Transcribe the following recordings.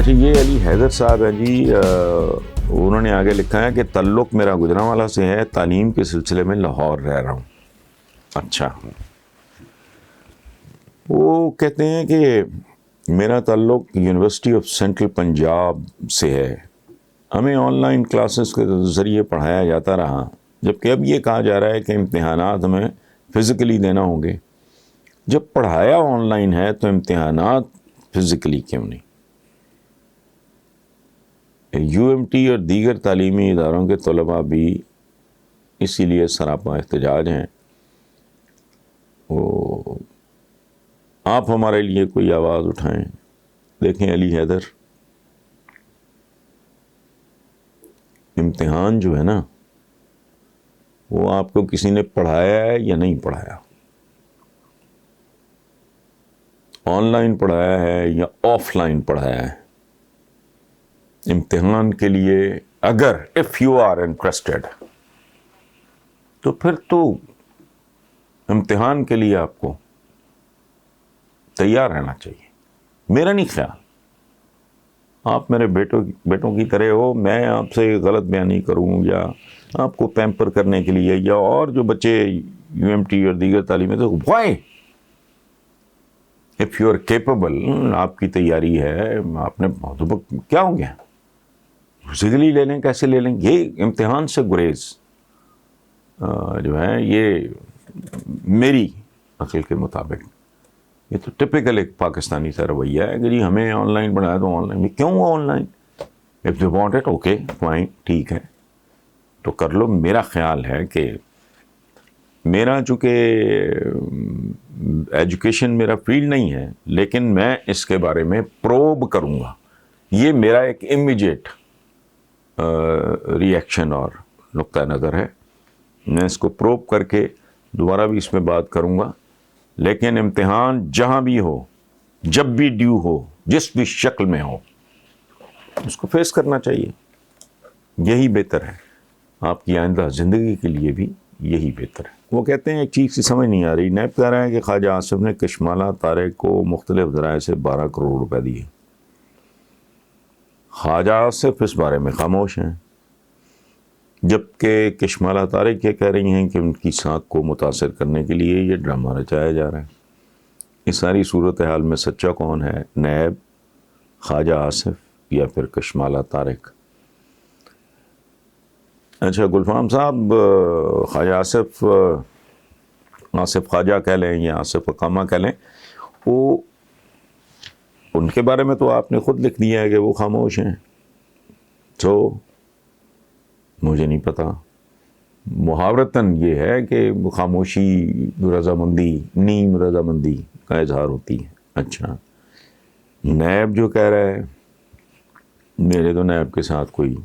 اچھا، یہ علی حیدر صاحب ہیں جی، انہوں نے آگے لکھا ہے کہ تعلق میرا گجرانوالہ سے ہے، تعلیم کے سلسلے میں لاہور رہ رہا ہوں۔ اچھا، وہ کہتے ہیں کہ میرا تعلق یونیورسٹی آف سینٹرل پنجاب سے ہے، ہمیں آن لائن کلاسز کے ذریعے پڑھایا جاتا رہا، جبکہ اب یہ کہا جا رہا ہے کہ امتحانات ہمیں فزیکلی دینا ہوں گے۔ جب پڑھایا آن لائن ہے تو امتحانات فزیکلی کیوں نہیں؟ یو ایم ٹی اور دیگر تعلیمی اداروں کے طلباء بھی اسی لیے سراپا احتجاج ہیں۔ وہ آپ ہمارے لیے کوئی آواز اٹھائیں۔ دیکھیں علی حیدر، امتحان جو ہے نا، وہ آپ کو کسی نے پڑھایا ہے یا نہیں پڑھایا، آن لائن پڑھایا ہے یا آف لائن پڑھایا ہے، امتحان کے لیے اگر اف یو آر انٹرسٹڈ تو پھر تو امتحان کے لیے آپ کو تیار رہنا چاہیے۔ میرا نہیں خیال آپ میرے بیٹوں کی طرح ہو، میں آپ سے غلط بیانی کروں یا آپ کو پیمپر کرنے کے لیے، یا اور جو بچے یو ایم ٹی اور دیگر تعلیمیں، تو why if you are capable, آپ کی تیاری ہے، آپ نے کیا ہو گیا، فزیکلی لے لیں، کیسے لے لیں؟ یہ امتحان سے گریز جو ہے، یہ میری عقل کے مطابق یہ تو ٹپیکل ایک پاکستانی سا رویہ ہے کہ جی ہمیں آن لائن پڑھایا تو آن لائن، کیوں online? If they want it, okay fine, ٹھیک ہے تو کر لو۔ میرا خیال ہے کہ میرا چونکہ ایجوکیشن میرا فیلڈ نہیں ہے، لیکن میں اس کے بارے میں پروب کروں گا، یہ میرا ایک امیجیٹ ری ایکشن اور نقطہ نظر ہے۔ میں اس کو پروب کر کے دوبارہ بھی اس میں بات کروں گا، لیکن امتحان جہاں بھی ہو، جب بھی ڈیو ہو، جس بھی شکل میں ہو، اس کو فیس کرنا چاہیے، یہی بہتر ہے، آپ کی آئندہ زندگی کے لیے بھی یہی بہتر ہے۔ وہ کہتے ہیں ایک چیز کی سمجھ نہیں آ رہی، نیب کہہ رہا ہے کہ خواجہ آصف نے کشمالہ طارق کو مختلف ذرائع سے 12 کروڑ روپے دیے، خواجہ آصف اس بارے میں خاموش ہیں، جبکہ کشمالہ طارق یہ کہہ رہی ہیں کہ ان کی ساکھ کو متاثر کرنے کے لیے یہ ڈرامہ رچایا جا رہا ہے۔ اس ساری صورتحال میں سچا کون ہے، نیب، خواجہ آصف یا پھر کشمالہ طارق؟ اچھا گلفام صاحب، خواجہ آصف خواجہ کہہ لیں یا آصف اقامہ کہہ لیں، وہ ان کے بارے میں تو آپ نے خود لکھ دیا ہے کہ وہ خاموش ہیں، تو مجھے نہیں پتا، محاورتاً یہ ہے کہ خاموشی رضامندی، نیم رضامندی کا اظہار ہوتی ہے۔ اچھا، نیب جو کہہ رہا ہے، میرے تو نیب کے ساتھ کوئی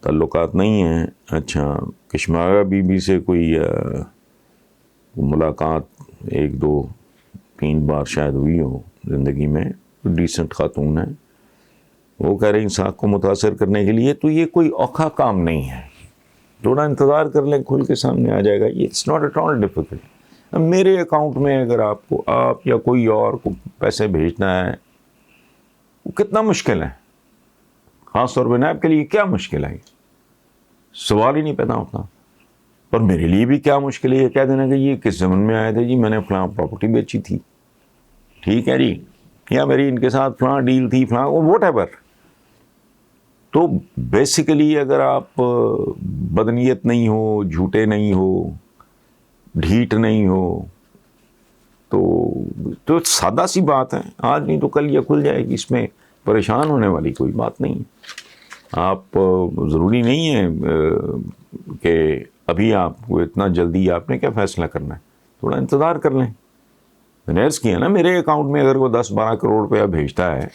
تعلقات نہیں ہیں۔ اچھا، کشمالہ بی بی سے کوئی ملاقات 1 2 3 بار شاید ہوئی ہو زندگی میں، ڈیسنٹ خاتون ہے، وہ کہہ رہی ہیں ساکھ کو متاثر کرنے کے لیے، تو یہ کوئی اوکھا کام نہیں ہے، تھوڑا انتظار کر لیں، کھل کے سامنے آ جائے گا۔ It's not at all difficult. میرے اکاؤنٹ میں اگر آپ کو، آپ یا کوئی اور کو پیسے بھیجنا ہے، وہ کتنا مشکل ہے، خاص طور پہ نیب کے لیے کیا مشکل ہے، سوال ہی نہیں پیدا ہوتا۔ اور میرے لیے بھی کیا مشکل ہے یہ کہہ دینا کہ یہ کس زمن میں آئے تھے جی، میں نے فلاں پراپرٹی بیچی تھی، ٹھیک ہے جی، یا میری ان کے ساتھ فلاں ڈیل تھی، فلاں واٹ ایور۔ تو بیسیکلی اگر آپ بدنیت نہیں ہو، جھوٹے نہیں ہو، ڈھیٹ نہیں ہو، تو سادہ سی بات ہے، آج نہیں تو کل یہ کھل جائے گی، اس میں پریشان ہونے والی کوئی بات نہیں ہے۔ آپ ضروری نہیں ہے کہ ابھی آپ کو اتنا جلدی آپ نے کیا فیصلہ کرنا ہے، تھوڑا انتظار کر لیں۔ میں نے عرض کیا نا، میرے اکاؤنٹ میں اگر وہ 10 12 کروڑ روپیہ بھیجتا ہے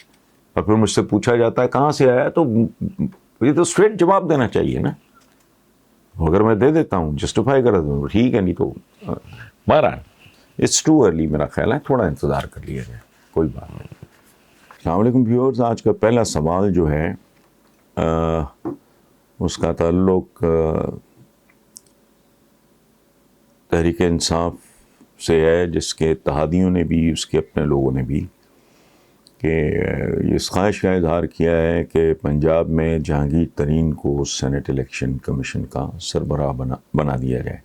اور پھر مجھ سے پوچھا جاتا ہے کہاں سے آیا، تو یہ تو اسٹریٹ جواب دینا چاہیے نا۔ اگر میں دے دیتا ہوں، جسٹیفائی کر دیتا ہوں، ٹھیک ہے، نہیں تو بہرحال اٹس ٹو ارلی، میرا خیال ہے تھوڑا انتظار کر لیا جائے، کوئی بات نہیں۔ السلام علیکم ویورز، آج کا پہلا سوال جو ہے اس کا تعلق تحریک انصاف سے ہے، جس کے اتحادیوں نے بھی، اس کے اپنے لوگوں نے بھی کہ اس خواہش کا اظہار کیا ہے کہ پنجاب میں جہانگیر ترین کو سینٹ الیکشن کمیشن کا سربراہ بنا دیا جائے.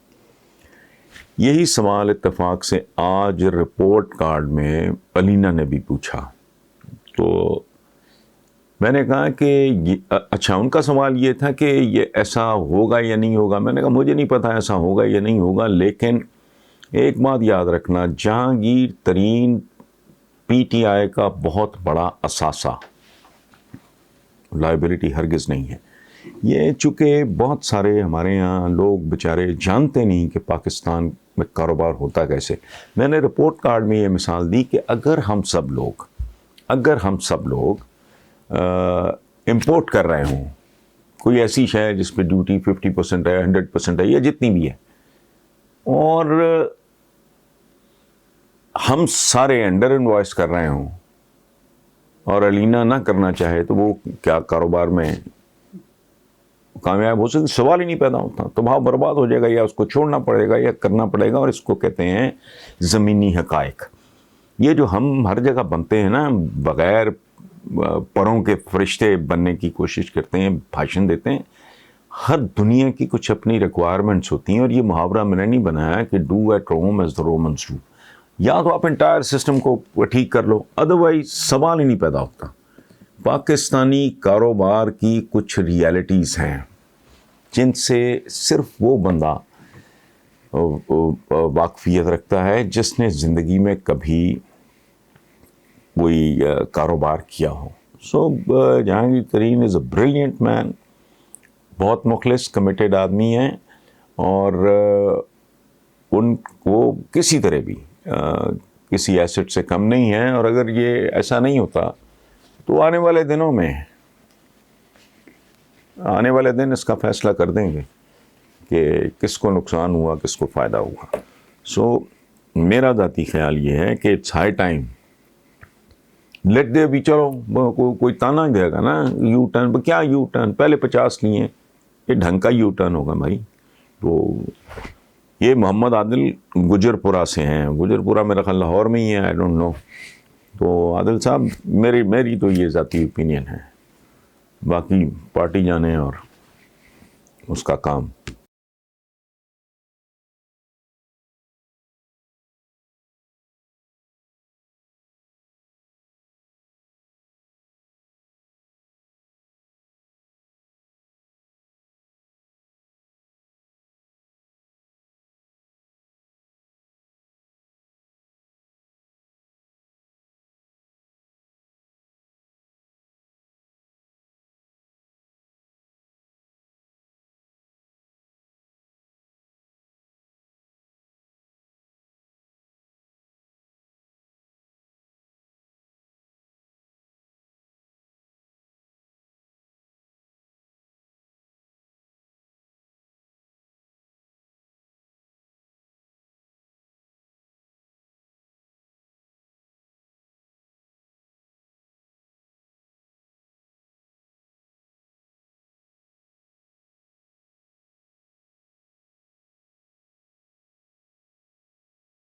یہی سوال اتفاق سے آج رپورٹ کارڈ میں الینا نے بھی پوچھا. تو میں نے کہا کہ اچھا ان کا سوال یہ تھا کہ یہ ایسا ہوگا یا نہیں ہوگا. میں نے کہا مجھے نہیں پتا ایسا ہوگا یا نہیں ہوگا، لیکن ایک بات یاد رکھنا، جہانگیر ترین پی ٹی آئی کا بہت بڑا اثاثہ، لائبلٹی ہرگز نہیں ہے. یہ چونکہ بہت سارے ہمارے ہاں لوگ بیچارے جانتے نہیں کہ پاکستان میں کاروبار ہوتا کیسے. میں نے رپورٹ کارڈ میں یہ مثال دی کہ اگر ہم سب لوگ امپورٹ کر رہے ہوں کوئی ایسی شے جس پہ ڈیوٹی 50% ہے، 100% ہے، یا جتنی بھی ہے، اور ہم سارے انڈر انوائس کر رہے ہوں اور الینا نہ کرنا چاہے، تو وہ کیا کاروبار میں کامیاب ہو سکتی؟ سوال ہی نہیں پیدا ہوتا. تو بھاؤ برباد ہو جائے گا، یا اس کو چھوڑنا پڑے گا یا کرنا پڑے گا. اور اس کو کہتے ہیں زمینی حقائق. یہ جو ہم ہر جگہ بنتے ہیں نا، بغیر پروں کے فرشتے بننے کی کوشش کرتے ہیں، بھاشن دیتے ہیں. ہر دنیا کی کچھ اپنی ریکوائرمنٹس ہوتی ہیں، اور یہ محاورہ میں نے نہیں بنایا کہ do at Rome as the Romans do. یا تو آپ انٹائر سسٹم کو ٹھیک کر لو، ادروائز سوال ہی نہیں پیدا ہوتا. پاکستانی کاروبار کی کچھ ریالٹیز ہیں جن سے صرف وہ بندہ واقفیت رکھتا ہے جس نے زندگی میں کبھی کوئی کاروبار کیا ہو. سو جہانگیر ترین از اے بریلینٹ مین، بہت مخلص کمیٹیڈ آدمی ہیں، اور ان کو کسی طرح بھی کسی ایسٹ سے کم نہیں ہے. اور اگر یہ ایسا نہیں ہوتا تو آنے والے دن اس کا فیصلہ کر دیں گے کہ کس کو نقصان ہوا، کس کو فائدہ ہوا. سو میرا ذاتی خیال یہ ہے کہ اٹس ہائی ٹائم لیٹ دے بھی. چلو کوئی تانا دے گا نا یو ٹرن، کیا یو ٹرن، پہلے 50 لیے، یہ ڈھنگ کا یو ٹرن ہوگا بھائی. تو یہ محمد عادل گجرپورہ سے ہیں، گجرپورہ میرا خیال لاہور میں ہی ہے، آئی ڈونٹ نو. تو عادل صاحب میری تو یہ ذاتی اوپینین ہے، باقی پارٹی جانے اور اس کا کام.